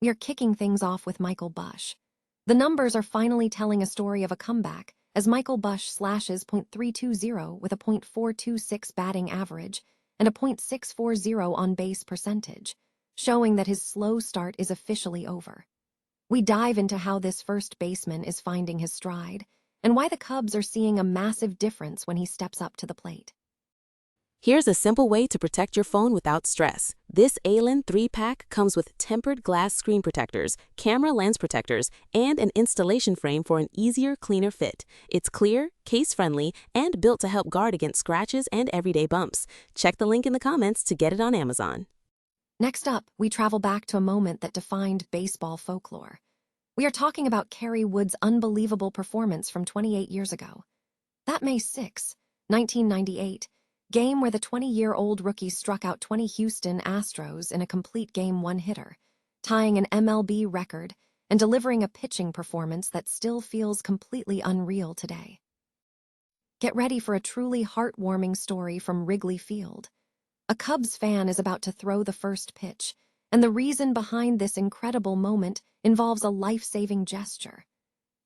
We are kicking things off with Michael Bush. The numbers are finally telling a story of a comeback, as Michael Bush slashes .320 with a .426 batting average and a .640 on-base percentage, showing that his slow start is officially over. We dive into how this first baseman is finding his stride, and why the Cubs are seeing a massive difference when he steps up to the plate. Here's a simple way to protect your phone without stress. This Allen 3-pack comes with tempered glass screen protectors, camera lens protectors, and an installation frame for an easier, cleaner fit. It's clear, case-friendly, and built to help guard against scratches and everyday bumps. Check the link in the comments to get it on Amazon. Next up, we travel back to a moment that defined baseball folklore. We are talking about Kerry Wood's unbelievable performance from 28 years ago. That May 6, 1998, game where the 20-year-old rookie struck out 20 Houston Astros in a complete game one-hitter, tying an MLB record and delivering a pitching performance that still feels completely unreal today. Get ready for a truly heartwarming story from Wrigley Field. A Cubs fan is about to throw the first pitch, and the reason behind this incredible moment involves a life-saving gesture.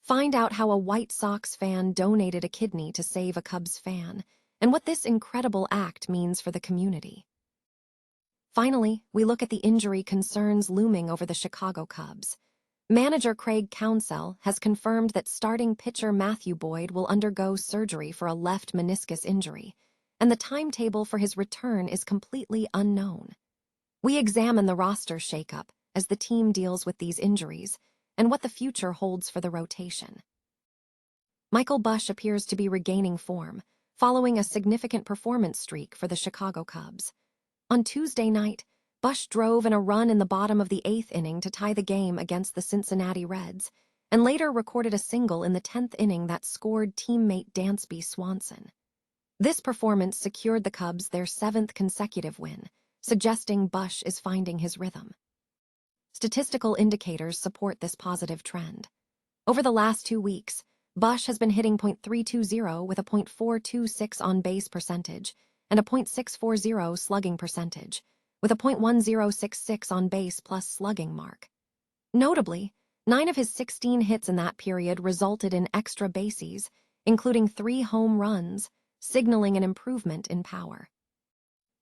Find out how a White Sox fan donated a kidney to save a Cubs fan, and what this incredible act means for the community. Finally, we look at the injury concerns looming over the Chicago Cubs. Manager Craig Counsell has confirmed that starting pitcher Matthew Boyd will undergo surgery for a left meniscus injury, and the timetable for his return is completely unknown. We examine the roster shakeup as the team deals with these injuries and what the future holds for the rotation. Michael Bush appears to be regaining form, following a significant performance streak for the Chicago Cubs. On Tuesday night, Bush drove in a run in the bottom of the 8th inning to tie the game against the Cincinnati Reds, and later recorded a single in the 10th inning that scored teammate Dansby Swanson. This performance secured the Cubs their 7th consecutive win, suggesting Bush is finding his rhythm. Statistical indicators support this positive trend. Over the last 2 weeks, Bush has been hitting .320 with a .426 on-base percentage and a .640 slugging percentage, with a .1066 on-base plus slugging mark. Notably, 9 of his 16 hits in that period resulted in extra bases, including 3 home runs, signaling an improvement in power.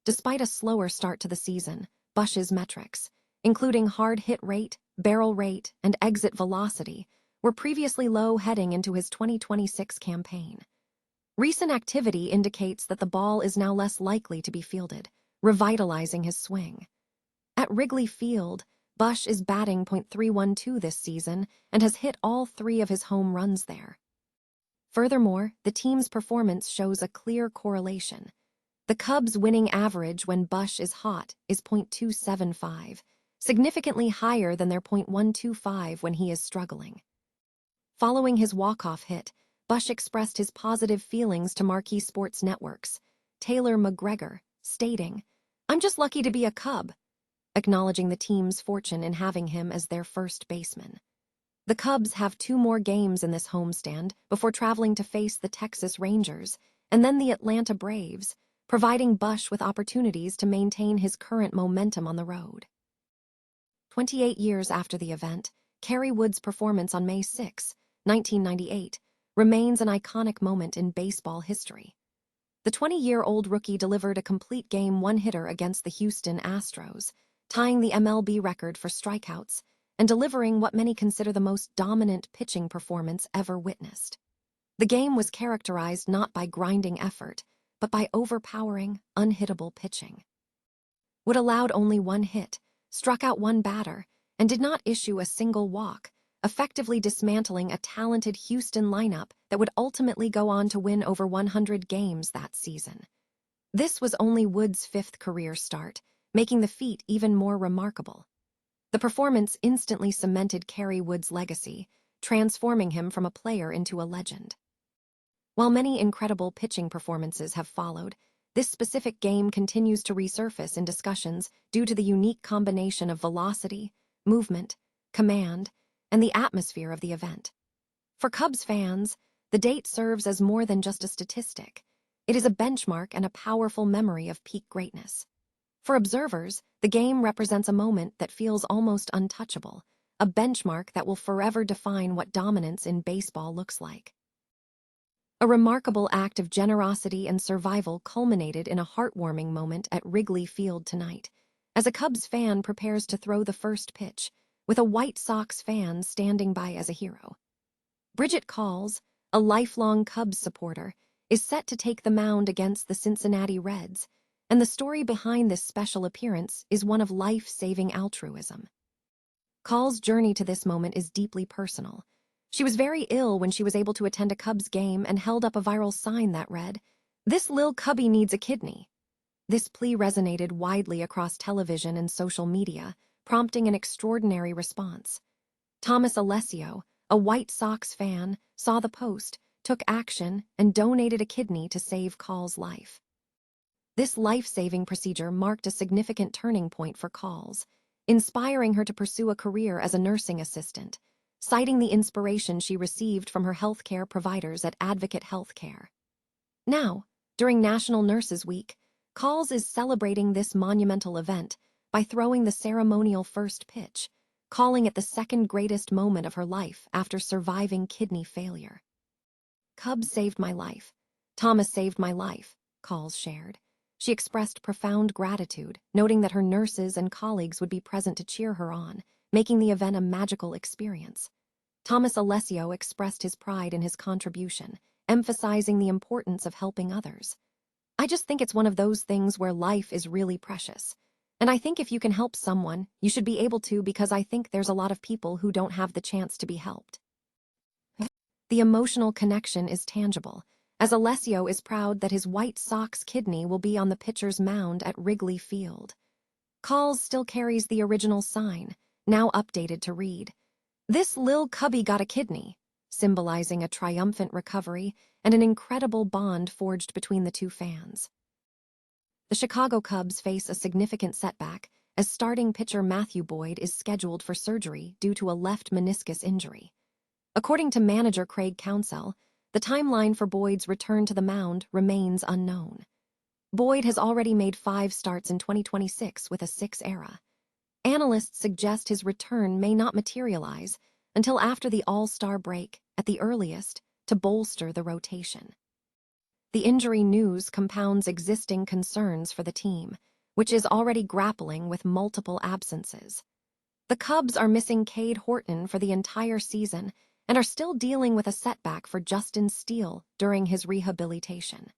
Despite a slower start to the season, Bush's metrics, including hard hit rate, barrel rate, and exit velocity, were previously low heading into his 2026 campaign. Recent activity indicates that the ball is now less likely to be fielded, revitalizing his swing. At Wrigley Field, Bush is batting .312 this season and has hit all 3 of his home runs there. Furthermore, the team's performance shows a clear correlation. The Cubs' winning average when Bush is hot is .275, significantly higher than their .125 when he is struggling. Following his walk-off hit, Bush expressed his positive feelings to marquee sports networks, Taylor McGregor, stating, "I'm just lucky to be a Cub," acknowledging the team's fortune in having him as their first baseman. The Cubs have 2 more games in this homestand before traveling to face the Texas Rangers and then the Atlanta Braves, providing Bush with opportunities to maintain his current momentum on the road. 28 years after the event, Kerry Wood's performance on May 6, 1998, remains an iconic moment in baseball history. The 20-year-old rookie delivered a complete game one-hitter against the Houston Astros, tying the MLB record for strikeouts and delivering what many consider the most dominant pitching performance ever witnessed. The game was characterized not by grinding effort, but by overpowering, unhittable pitching. Wood allowed only 1 hit, struck out 1 batter, and did not issue a single walk, effectively dismantling a talented Houston lineup that would ultimately go on to win over 100 games that season. This was only Wood's 5th career start, making the feat even more remarkable. The performance instantly cemented Kerry Wood's legacy, transforming him from a player into a legend. While many incredible pitching performances have followed, this specific game continues to resurface in discussions due to the unique combination of velocity, movement, command, and the atmosphere of the event. For Cubs fans, the date serves as more than just a statistic. It is a benchmark and a powerful memory of peak greatness. For observers, the game represents a moment that feels almost untouchable, a benchmark that will forever define what dominance in baseball looks like. A remarkable act of generosity and survival culminated in a heartwarming moment at Wrigley Field tonight, as a Cubs fan prepares to throw the first pitch, with a White Sox fan standing by as a hero. Bridget Calls, a lifelong Cubs supporter, is set to take the mound against the Cincinnati Reds, and the story behind this special appearance is one of life-saving altruism. Call's journey to this moment is deeply personal. She was very ill when she was able to attend a Cubs game and held up a viral sign that read, "This lil' cubby needs a kidney." This plea resonated widely across television and social media, prompting an extraordinary response. Thomas Alessio, a White Sox fan, saw the post, took action, and donated a kidney to save Call's life. This life-saving procedure marked a significant turning point for Calls, inspiring her to pursue a career as a nursing assistant, citing the inspiration she received from her healthcare providers at Advocate Healthcare. Now, during National Nurses Week, Calls is celebrating this monumental event by throwing the ceremonial first pitch, calling it the second greatest moment of her life after surviving kidney failure. "Cubs saved my life. Thomas saved my life," Calls shared. She expressed profound gratitude, noting that her nurses and colleagues would be present to cheer her on, making the event a magical experience. Thomas Alessio expressed his pride in his contribution, emphasizing the importance of helping others. "I just think it's one of those things where life is really precious. And I think if you can help someone, you should be able to, because I think there's a lot of people who don't have the chance to be helped." The emotional connection is tangible, as Alessio is proud that his White Sox kidney will be on the pitcher's mound at Wrigley Field. Calls still carries the original sign, now updated to read, "This lil' cubby got a kidney," symbolizing a triumphant recovery and an incredible bond forged between the two fans. The Chicago Cubs face a significant setback as starting pitcher Matthew Boyd is scheduled for surgery due to a left meniscus injury. According to manager Craig Counsell, the timeline for Boyd's return to the mound remains unknown. Boyd has already made 5 starts in 2026 with a 6 ERA. Analysts suggest his return may not materialize until after the All-Star break, at the earliest, to bolster the rotation. The injury news compounds existing concerns for the team, which is already grappling with multiple absences. The Cubs are missing Cade Horton for the entire season and are still dealing with a setback for Justin Steele during his rehabilitation.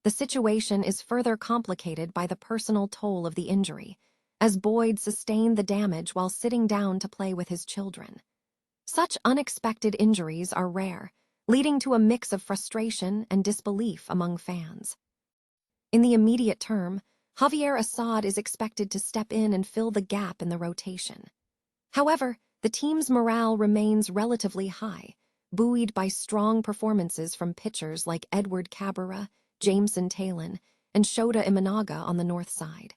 The situation is further complicated by the personal toll of the injury, as Boyd sustained the damage while sitting down to play with his children. Such unexpected injuries are rare, leading to a mix of frustration and disbelief among fans. In the immediate term, Javier Assad is expected to step in and fill the gap in the rotation. However, the team's morale remains relatively high, buoyed by strong performances from pitchers like Edward Cabrera, Jameson Talon, and Shota Imanaga on the north side.